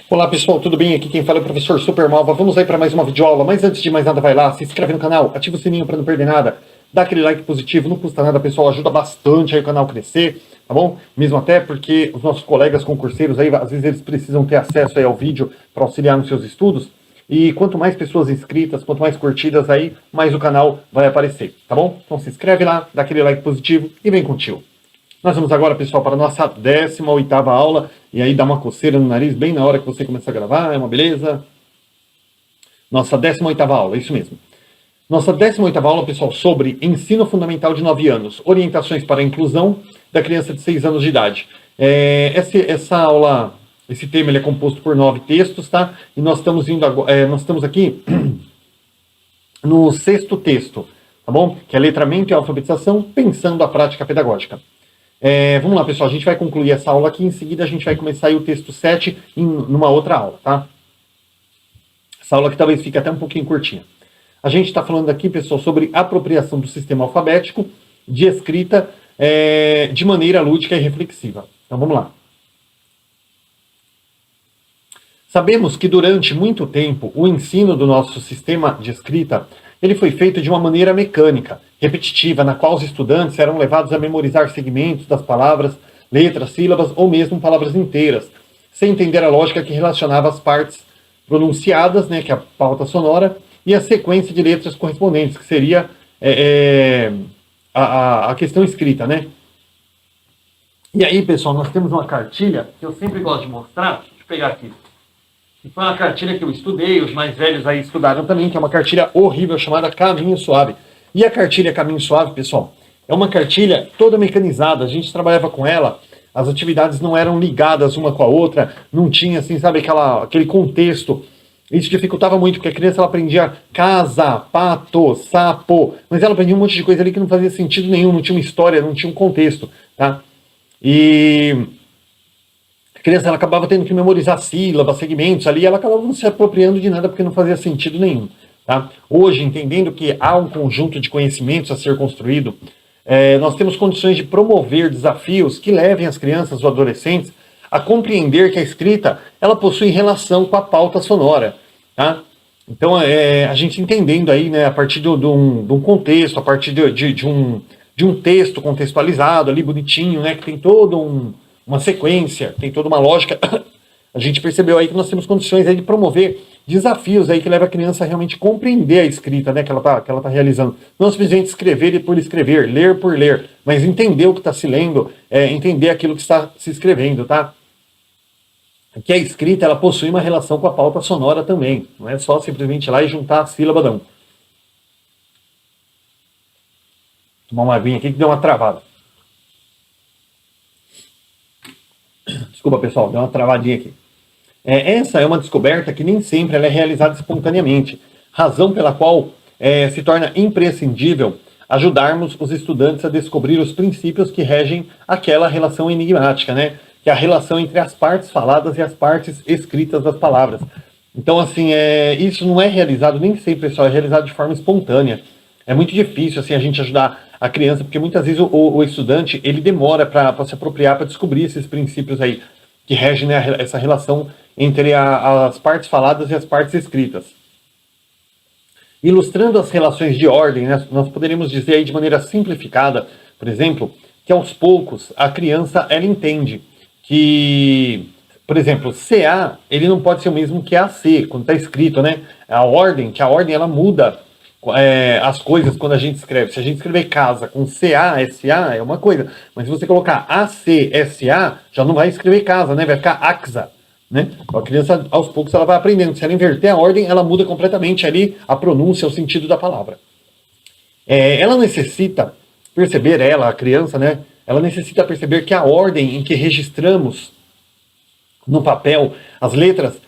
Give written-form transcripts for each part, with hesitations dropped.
Olá pessoal, tudo bem? Aqui quem fala é o professor Supermalva. Vamos aí para mais uma videoaula, mas antes de mais nada vai lá, se inscreve no canal, ativa o sininho para não perder nada, dá aquele like positivo, não custa nada pessoal, ajuda bastante aí o canal a crescer, tá bom? Mesmo até porque os nossos colegas concurseiros aí, às vezes eles precisam ter acesso aí ao vídeo para auxiliar nos seus estudos, e quanto mais pessoas inscritas, quanto mais curtidas aí, mais o canal vai aparecer, tá bom? Então se inscreve lá, dá aquele like positivo e vem contigo. Nós vamos agora, pessoal, para a nossa 18ª aula, e aí dá uma coceira no nariz bem na hora que você começa a gravar, é uma beleza? Nossa 18ª aula, isso mesmo. Nossa 18ª aula, pessoal, sobre ensino fundamental de 9 anos, orientações para a inclusão da criança de 6 anos de idade. Essa aula, esse tema ele é composto por 9 textos, tá? E nós estamos aqui no 6º texto, tá bom? Que é letramento e alfabetização, pensando a prática pedagógica. Vamos lá, pessoal, a gente vai concluir essa aula aqui, em seguida a gente vai começar aí o texto 7 numa outra aula, tá? Essa aula aqui talvez fique até um pouquinho curtinha. A gente está falando aqui, pessoal, sobre apropriação do sistema alfabético de escrita de maneira lúdica e reflexiva. Então vamos lá. Sabemos que durante muito tempo o ensino do nosso sistema de escrita ele foi feito de uma maneira mecânica, repetitiva, na qual os estudantes eram levados a memorizar segmentos das palavras, letras, sílabas ou mesmo palavras inteiras, sem entender a lógica que relacionava as partes pronunciadas, né, que é a pauta sonora, e a sequência de letras correspondentes, que seria a questão escrita, né? E aí, pessoal, nós temos uma cartilha que eu sempre gosto de mostrar. Deixa eu pegar aqui. Foi uma cartilha que eu estudei, os mais velhos aí estudaram também, que é uma cartilha horrível chamada Caminho Suave. E a cartilha Caminho Suave, pessoal, é uma cartilha toda mecanizada, a gente trabalhava com ela, as atividades não eram ligadas uma com a outra, não tinha, assim, sabe, aquele contexto. Isso dificultava muito, porque a criança ela aprendia casa, pato, sapo, mas ela aprendia um monte de coisa ali que não fazia sentido nenhum, não tinha uma história, não tinha um contexto, tá? E a criança ela acabava tendo que memorizar sílabas, segmentos ali, ela acabava não se apropriando de nada porque não fazia sentido nenhum. Tá? Hoje, entendendo que há um conjunto de conhecimentos a ser construído, nós temos condições de promover desafios que levem as crianças ou adolescentes a compreender que a escrita ela possui relação com a pauta sonora. Tá? Então, a gente entendendo aí, né, a partir de um contexto, a partir de um texto contextualizado ali, bonitinho, né, que tem toda uma sequência, tem toda uma lógica, a gente percebeu aí que nós temos condições aí de promover desafios aí que levam a criança a realmente compreender a escrita, né, que ela tá realizando. Não simplesmente escrever por escrever, ler por ler, mas entender o que está se lendo, entender aquilo que está se escrevendo, tá? Que a escrita, ela possui uma relação com a pauta sonora também, não é só simplesmente ir lá e juntar a sílaba, não. Tomar uma aguinha aqui que deu uma travada. Desculpa, pessoal, deu uma travadinha aqui. Essa é uma descoberta que nem sempre ela é realizada espontaneamente, razão pela qual se torna imprescindível ajudarmos os estudantes a descobrir os princípios que regem aquela relação enigmática, né? Que é a relação entre as partes faladas e as partes escritas das palavras. Então, assim, isso não é realizado, nem sempre, pessoal, é realizado de forma espontânea. É muito difícil, assim, a gente ajudar a criança, porque muitas vezes o estudante, ele demora para se apropriar, para descobrir esses princípios aí, que regem, né, essa relação entre as partes faladas e as partes escritas. Ilustrando as relações de ordem, né, nós poderíamos dizer aí de maneira simplificada, por exemplo, que aos poucos a criança, ela entende que, por exemplo, CA, ele não pode ser o mesmo que AC, quando está escrito, né? A ordem ela muda as coisas quando a gente escreve. Se a gente escrever casa com CA, SA, é uma coisa. Mas se você colocar AC, SA, já não vai escrever casa, né? Vai ficar AXA, né? A criança, aos poucos, ela vai aprendendo. Se ela inverter a ordem, ela muda completamente ali a pronúncia, o sentido da palavra. Ela necessita perceber, a criança, né? Ela necessita perceber que a ordem em que registramos no papel as letras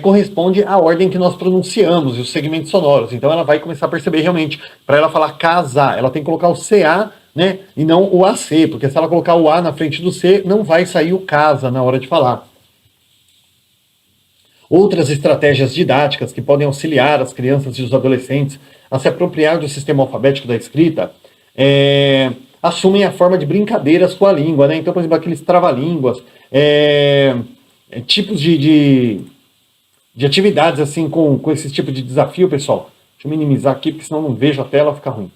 corresponde à ordem que nós pronunciamos e os segmentos sonoros. Então ela vai começar a perceber realmente, para ela falar casa, ela tem que colocar o CA, né, e não o AC, porque se ela colocar o A na frente do C, não vai sair o casa na hora de falar. Outras estratégias didáticas que podem auxiliar as crianças e os adolescentes a se apropriar do sistema alfabético da escrita assumem a forma de brincadeiras com a língua, né? Então, por exemplo, aqueles trava-línguas, tipos de de atividades assim com esse tipo de desafio, pessoal. Deixa eu minimizar aqui, porque senão eu não vejo a tela, fica ruim.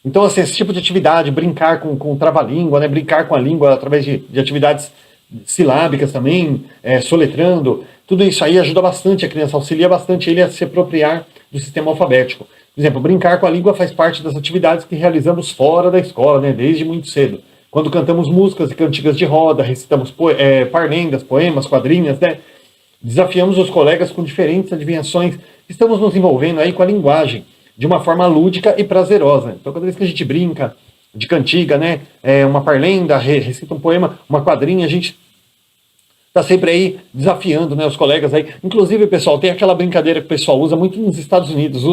Então, assim, esse tipo de atividade, brincar com trava-língua, né? Brincar com a língua através de atividades silábicas também, soletrando, tudo isso aí ajuda bastante a criança, auxilia bastante ele a se apropriar do sistema alfabético. Por exemplo, brincar com a língua faz parte das atividades que realizamos fora da escola, né? Desde muito cedo. Quando cantamos músicas e cantigas de roda, recitamos parlendas, poemas, quadrinhas, né? Desafiamos os colegas com diferentes adivinhações. Estamos nos envolvendo aí com a linguagem de uma forma lúdica e prazerosa. Então, cada vez que a gente brinca de cantiga, né, uma parlenda, recita um poema, uma quadrinha, a gente está sempre aí desafiando, né, os colegas aí. Inclusive, pessoal, tem aquela brincadeira que o pessoal usa muito nos Estados Unidos,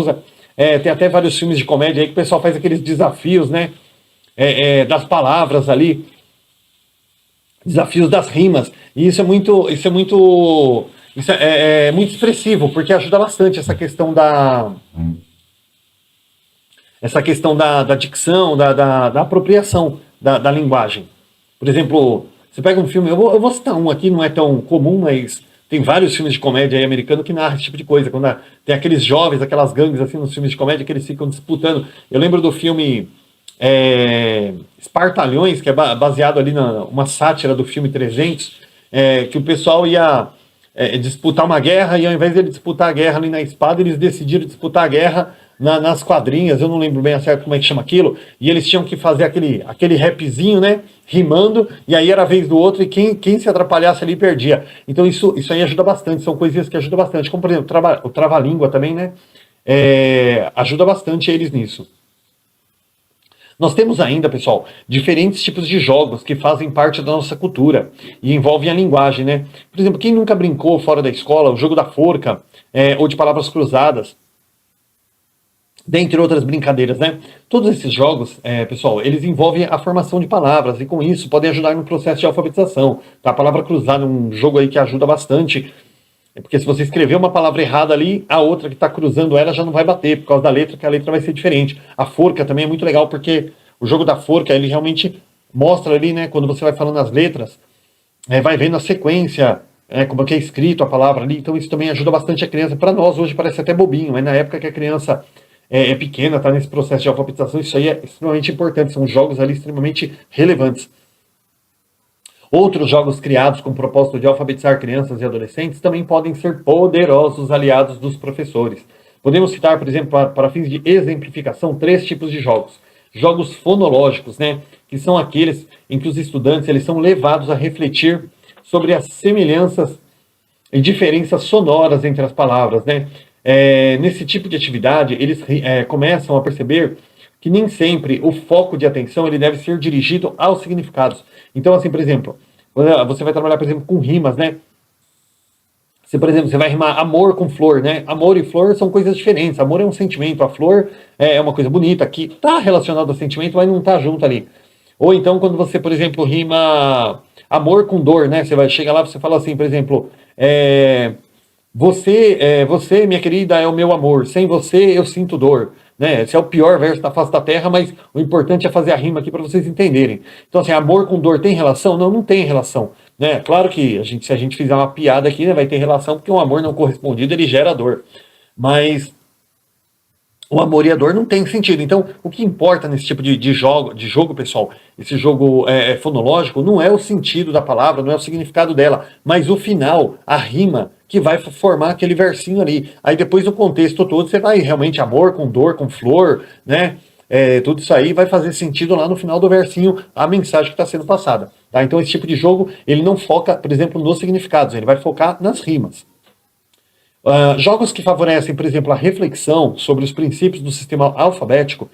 tem até vários filmes de comédia aí que o pessoal faz aqueles desafios, né, das palavras ali, desafios das rimas. E isso é muito expressivo, porque ajuda bastante essa questão da dicção, da apropriação da linguagem. Por exemplo, você pega um filme, eu vou citar um aqui, não é tão comum, mas tem vários filmes de comédia aí americano que narram esse tipo de coisa. Quando tem aqueles jovens, aquelas gangues assim nos filmes de comédia que eles ficam disputando. Eu lembro do filme Espartalhões, que é baseado ali uma sátira do filme 300, que o pessoal ia disputar uma guerra e ao invés de disputar a guerra ali na espada, eles decidiram disputar a guerra nas quadrinhas. Eu não lembro bem a certo como é que chama aquilo, e eles tinham que fazer aquele rapzinho, né, rimando, e aí era a vez do outro, e quem se atrapalhasse ali perdia. Então isso aí ajuda bastante, são coisinhas que ajudam bastante, como por exemplo o trava-língua também, né, ajuda bastante eles nisso. Nós temos ainda, pessoal, diferentes tipos de jogos que fazem parte da nossa cultura e envolvem a linguagem, né? Por exemplo, quem nunca brincou fora da escola, o jogo da forca, ou de palavras cruzadas, dentre outras brincadeiras, né? Todos esses jogos, pessoal, eles envolvem a formação de palavras e com isso podem ajudar no processo de alfabetização. Tá? A palavra cruzada é um jogo aí que ajuda bastante, porque se você escrever uma palavra errada ali, a outra que está cruzando ela já não vai bater, por causa da letra, que a letra vai ser diferente. A forca também é muito legal, porque o jogo da forca, ele realmente mostra ali, né, quando você vai falando as letras, vai vendo a sequência, como que é escrito a palavra ali, então isso também ajuda bastante a criança. Para nós hoje parece até bobinho, mas na época que a criança é pequena, está nesse processo de alfabetização, isso aí é extremamente importante, são jogos ali extremamente relevantes. Outros jogos criados com o propósito de alfabetizar crianças e adolescentes também podem ser poderosos aliados dos professores. Podemos citar, por exemplo, para fins de exemplificação, 3 tipos de jogos. Jogos fonológicos, né, que são aqueles em que os estudantes eles são levados a refletir sobre as semelhanças e diferenças sonoras entre as palavras, né. Nesse tipo de atividade, eles começam a perceber que nem sempre o foco de atenção ele deve ser dirigido aos significados. Então, assim, por exemplo, você vai trabalhar, por exemplo, com rimas, né? Por exemplo, você vai rimar amor com flor, né? Amor e flor são coisas diferentes. Amor é um sentimento, a flor é uma coisa bonita, que está relacionada ao sentimento, mas não está junto ali. Ou então, quando você, por exemplo, rima amor com dor, né? Você vai chegar lá e você fala assim, por exemplo, você, minha querida, é o meu amor. Sem você, eu sinto dor. Né? Esse é o pior verso da face da terra, mas o importante é fazer a rima aqui para vocês entenderem. Então, assim, amor com dor tem relação? Não, não tem relação. Né? Claro que se a gente fizer uma piada aqui, né, vai ter relação, porque um amor não correspondido, ele gera dor. Mas o amor e a dor não tem sentido. Então, o que importa nesse tipo de jogo, pessoal, esse jogo fonológico, não é o sentido da palavra, não é o significado dela, mas o final, a rima, que vai formar aquele versinho ali. Aí depois do contexto todo, você vai realmente amor com dor, com flor, né? Tudo isso aí vai fazer sentido lá no final do versinho, a mensagem que está sendo passada. Tá? Então, esse tipo de jogo, ele não foca, por exemplo, nos significados, ele vai focar nas rimas. Jogos que favorecem, por exemplo, a reflexão sobre os princípios do sistema alfabético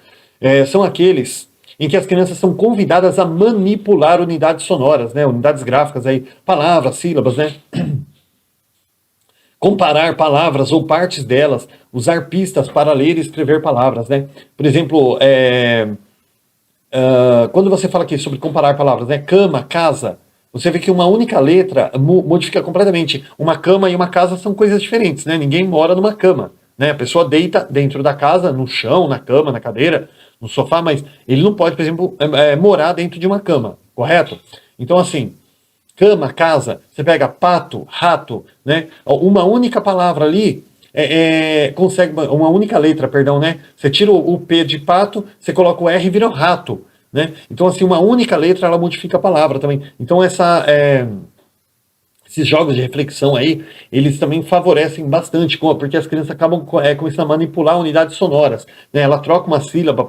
são aqueles em que as crianças são convidadas a manipular unidades sonoras, né, unidades gráficas, aí, palavras, sílabas, né, comparar palavras ou partes delas, usar pistas para ler e escrever palavras. Né. Por exemplo, quando você fala aqui sobre comparar palavras, né, cama, casa, você vê que uma única letra modifica completamente. Uma cama e uma casa são coisas diferentes, né? Ninguém mora numa cama, né? A pessoa deita dentro da casa, no chão, na cama, na cadeira, no sofá, mas ele não pode, por exemplo, morar dentro de uma cama, correto? Então, assim, cama, casa, você pega pato, rato, né? Uma única palavra ali consegue, uma única letra, perdão, né? Você tira o P de pato, você coloca o R e vira um rato, né? Então, assim, uma única letra, ela modifica a palavra também. Então, esses jogos de reflexão aí, eles também favorecem bastante, porque as crianças acabam começando a manipular unidades sonoras, né? Ela troca uma sílaba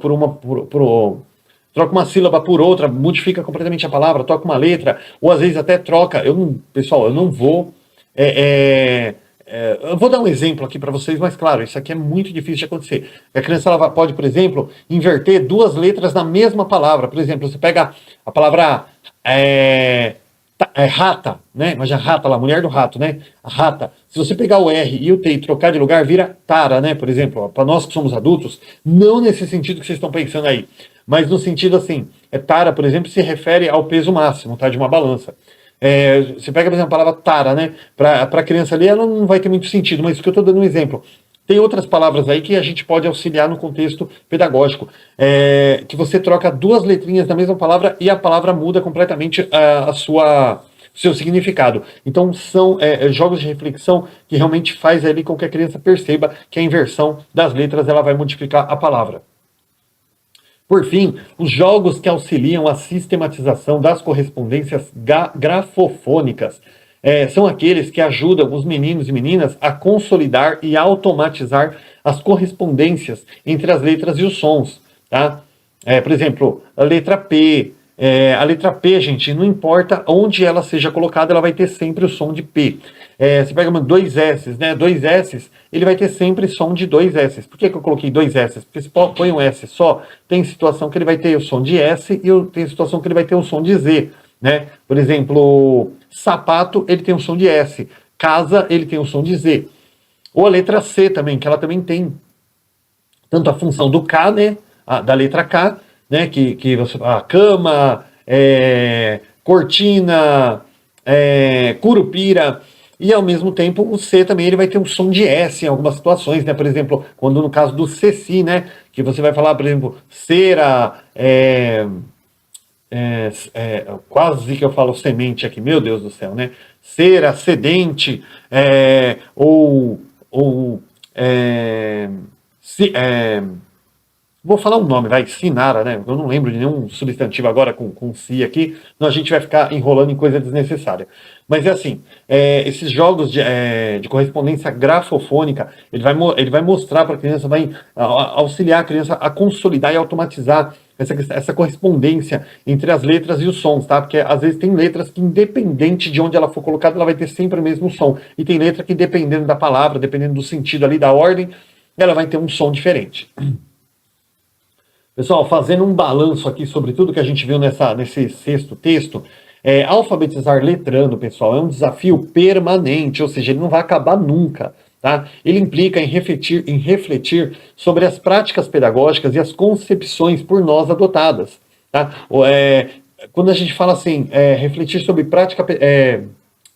troca uma sílaba por outra, modifica completamente a palavra, troca uma letra, ou às vezes até troca. Pessoal, eu não vou. Eu vou dar um exemplo aqui para vocês, mas claro, isso aqui é muito difícil de acontecer. A criança ela pode, por exemplo, inverter duas letras na mesma palavra. Por exemplo, você pega a palavra rata, né? Mas a rata lá, mulher do rato, né? A rata. Se você pegar o R e o T e trocar de lugar, vira tara, né? Por exemplo, para nós que somos adultos, não nesse sentido que vocês estão pensando aí, mas no sentido assim, tara, por exemplo, se refere ao peso máximo, tá? De uma balança. Você pega, por exemplo, a palavra tara, né? Para a criança ali, ela não vai ter muito sentido, mas isso que eu estou dando um exemplo. Tem outras palavras aí que a gente pode auxiliar no contexto pedagógico, que você troca duas letrinhas da mesma palavra e a palavra muda completamente seu significado. Então são jogos de reflexão que realmente faz ali com que a criança perceba que a inversão das letras ela vai modificar a palavra. Por fim, os jogos que auxiliam a sistematização das correspondências grafofônicas são aqueles que ajudam os meninos e meninas a consolidar e automatizar as correspondências entre as letras e os sons. Tá? Por exemplo, a letra P. A letra P, gente, não importa onde ela seja colocada, ela vai ter sempre o som de P. Você pega dois S, né? Dois S, ele vai ter sempre som de dois S. Por que eu coloquei dois S? Porque se põe um S só, tem situação que ele vai ter o som de S e tem situação que ele vai ter o som de Z. Né? Por exemplo, sapato, ele tem o som de S. Casa, ele tem o som de Z. Ou a letra C também, que ela também tem tanto a função do K, né? Da letra K, né? Que você a cama, cortina, curupira. E ao mesmo tempo o C também ele vai ter um som de S em algumas situações, né? Por exemplo, quando no caso do ceci, né? Que você vai falar, por exemplo, cera, quase que eu falo semente aqui, meu Deus do céu, né? Cera, sedente, vou falar um nome, vai, Sinara, né? Eu não lembro de nenhum substantivo agora com si aqui, senão a gente vai ficar enrolando em coisa desnecessária. Mas é assim, esses jogos de correspondência grafofônica, ele vai mostrar para a criança, vai auxiliar a criança a consolidar e automatizar essa correspondência entre as letras e os sons, tá? Porque às vezes tem letras que, independente de onde ela for colocada, ela vai ter sempre o mesmo som. E tem letra que, dependendo da palavra, dependendo do sentido ali, da ordem, ela vai ter um som diferente. Pessoal, fazendo um balanço aqui sobre tudo que a gente viu nesse sexto texto, alfabetizar letrando, pessoal, é um desafio permanente, ou seja, ele não vai acabar nunca. Tá? Ele implica em refletir sobre as práticas pedagógicas e as concepções por nós adotadas. Tá? Quando a gente fala assim, refletir sobre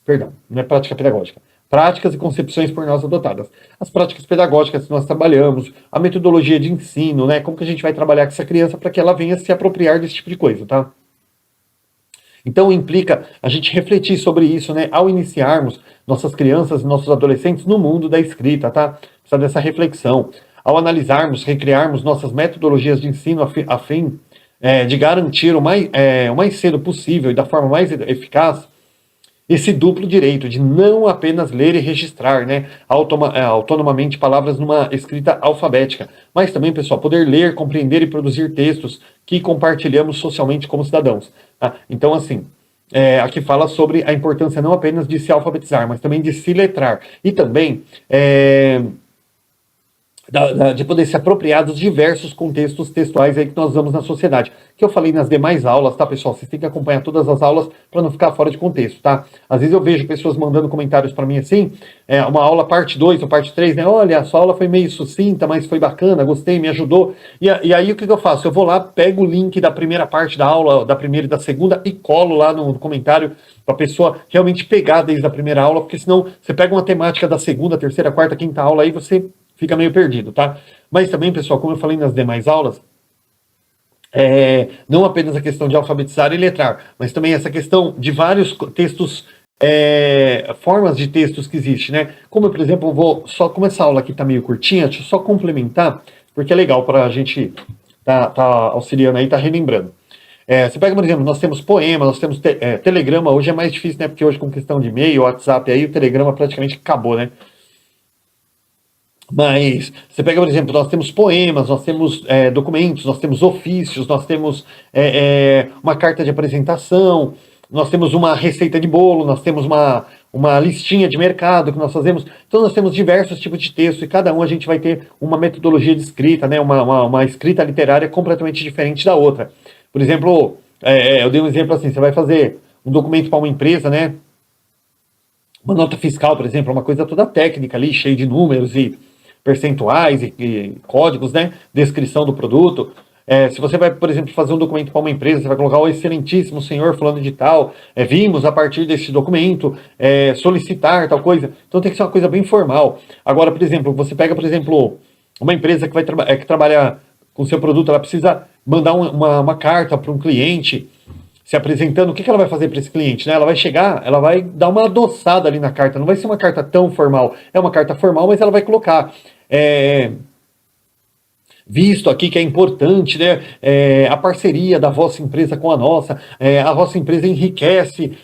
perdão, não é prática pedagógica, práticas e concepções por nós adotadas. As práticas pedagógicas que nós trabalhamos, a metodologia de ensino, né? Como que a gente vai trabalhar com essa criança para que ela venha se apropriar desse tipo de coisa, tá? Então implica a gente refletir sobre isso, né? Ao iniciarmos nossas crianças e nossos adolescentes no mundo da escrita, tá? Precisa dessa reflexão. Ao analisarmos, recriarmos nossas metodologias de ensino a fim de garantir o mais cedo possível e da forma mais eficaz esse duplo direito de não apenas ler e registrar, né, autonomamente palavras numa escrita alfabética, mas também, pessoal, poder ler, compreender e produzir textos que compartilhamos socialmente como cidadãos. Tá? Então, assim, aqui fala sobre a importância não apenas de se alfabetizar, mas também de se letrar. E também de poder se apropriar dos diversos contextos textuais aí que nós usamos na sociedade. Que eu falei nas demais aulas, tá, pessoal? Vocês têm que acompanhar todas as aulas para não ficar fora de contexto, tá? Às vezes eu vejo pessoas mandando comentários para mim assim, uma aula parte 2 ou parte 3, né? Olha, a sua aula foi meio sucinta, mas foi bacana, gostei, me ajudou. E aí o que eu faço? Eu vou lá, pego o link da primeira parte da aula, da primeira e da segunda, e colo lá no comentário para a pessoa realmente pegar desde a primeira aula, porque senão você pega uma temática da segunda, terceira, quarta, quinta aula, aí você fica meio perdido, tá? Mas também, pessoal, como eu falei nas demais aulas, Não apenas a questão de alfabetizar e letrar, mas também essa questão de vários textos, formas de textos que existem, né? Como, por exemplo, eu vou só, como essa aula aqui está meio curtinha, deixa eu só complementar, porque é legal para a gente tá auxiliando aí, tá relembrando. Você pega, por exemplo, nós temos poema, nós temos telegrama, hoje é mais difícil, né? Porque hoje com questão de e-mail, WhatsApp, aí o telegrama praticamente acabou, né? Mas você pega, por exemplo, nós temos poemas, nós temos documentos, nós temos ofícios, nós temos uma carta de apresentação, nós temos uma receita de bolo, nós temos uma listinha de mercado que nós fazemos. Então nós temos diversos tipos de texto e cada um a gente vai ter uma metodologia de escrita, né? Uma escrita literária completamente diferente da outra. Por exemplo, eu dei um exemplo assim, você vai fazer um documento para uma empresa, né? Uma nota fiscal, por exemplo, uma coisa toda técnica ali, cheia de números e percentuais e códigos, né? Descrição do produto. Se você vai, por exemplo, fazer um documento para uma empresa, você vai colocar o excelentíssimo senhor fulano de tal, vimos a partir desse documento solicitar tal coisa. Então tem que ser uma coisa bem formal. Agora, por exemplo, você pega, por exemplo, uma empresa que vai que trabalha com seu produto, ela precisa mandar uma carta para um cliente se apresentando, o que ela vai fazer para esse cliente? Né? Ela vai chegar, ela vai dar uma adoçada ali na carta, não vai ser uma carta tão formal, é uma carta formal, mas ela vai colocar visto aqui que é importante, né, a parceria da vossa empresa com a nossa, a vossa empresa enriquece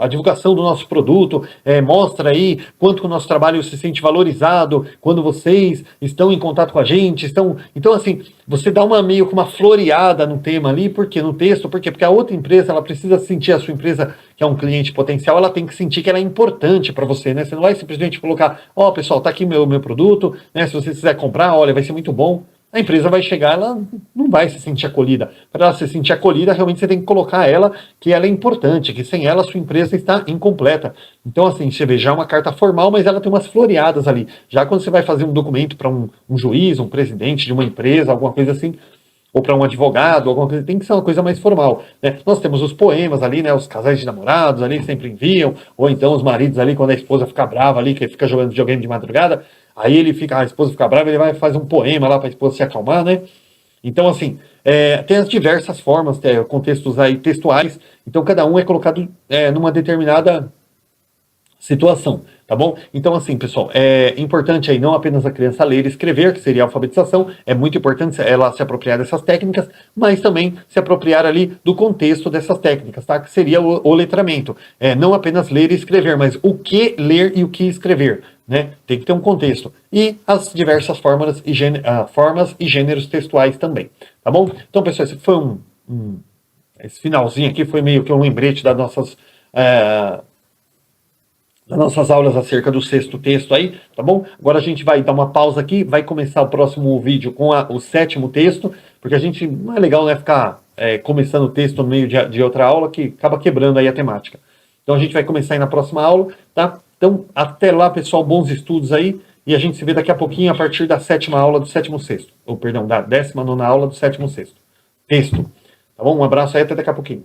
a divulgação do nosso produto, mostra aí quanto o nosso trabalho se sente valorizado quando vocês estão em contato com a gente, então assim, você dá meio que uma floreada no tema ali, porque no texto, por quê? Porque a outra empresa, ela precisa sentir, a sua empresa, que é um cliente potencial, ela tem que sentir que ela é importante para você, né? Você não vai simplesmente colocar, pessoal, tá aqui meu produto, né? Se você quiser comprar, olha, vai ser muito bom. A empresa vai chegar, ela não vai se sentir acolhida. Para ela se sentir acolhida, realmente você tem que colocar ela, que ela é importante, que sem ela a sua empresa está incompleta. Então, assim, você vê, já é uma carta formal, mas ela tem umas floreadas ali. Já quando você vai fazer um documento para um juiz, um presidente de uma empresa, alguma coisa assim, ou para um advogado, alguma coisa, tem que ser uma coisa mais formal, né? Nós temos os poemas ali, né? Os casais de namorados ali sempre enviam, ou então os maridos ali, quando a esposa fica brava ali, que fica jogando videogame de madrugada, aí a esposa fica brava, ele vai fazer um poema lá para a esposa se acalmar, né? Então, assim, tem as diversas formas, contextos aí textuais, então cada um é colocado numa determinada situação, tá bom? Então, assim, pessoal, é importante aí não apenas a criança ler e escrever, que seria a alfabetização, é muito importante ela se apropriar dessas técnicas, mas também se apropriar ali do contexto dessas técnicas, tá? Que seria o letramento. Não apenas ler e escrever, mas o que ler e o que escrever, né? Tem que ter um contexto. E as diversas formas e gêneros textuais também, tá bom? Então, pessoal, esse foi esse finalzinho aqui foi meio que um lembrete das nossas aulas acerca do sexto texto aí, tá bom? Agora a gente vai dar uma pausa aqui, vai começar o próximo vídeo com o sétimo texto, porque a gente não é legal, né, ficar começando o texto no meio de outra aula, que acaba quebrando aí a temática. Então a gente vai começar aí na próxima aula, tá? Então até lá, pessoal, bons estudos aí, e a gente se vê daqui a pouquinho a partir da sétima aula do sétimo sexto, ou perdão, da 19ª aula do sétimo sexto texto. Tá bom? Um abraço aí, até daqui a pouquinho.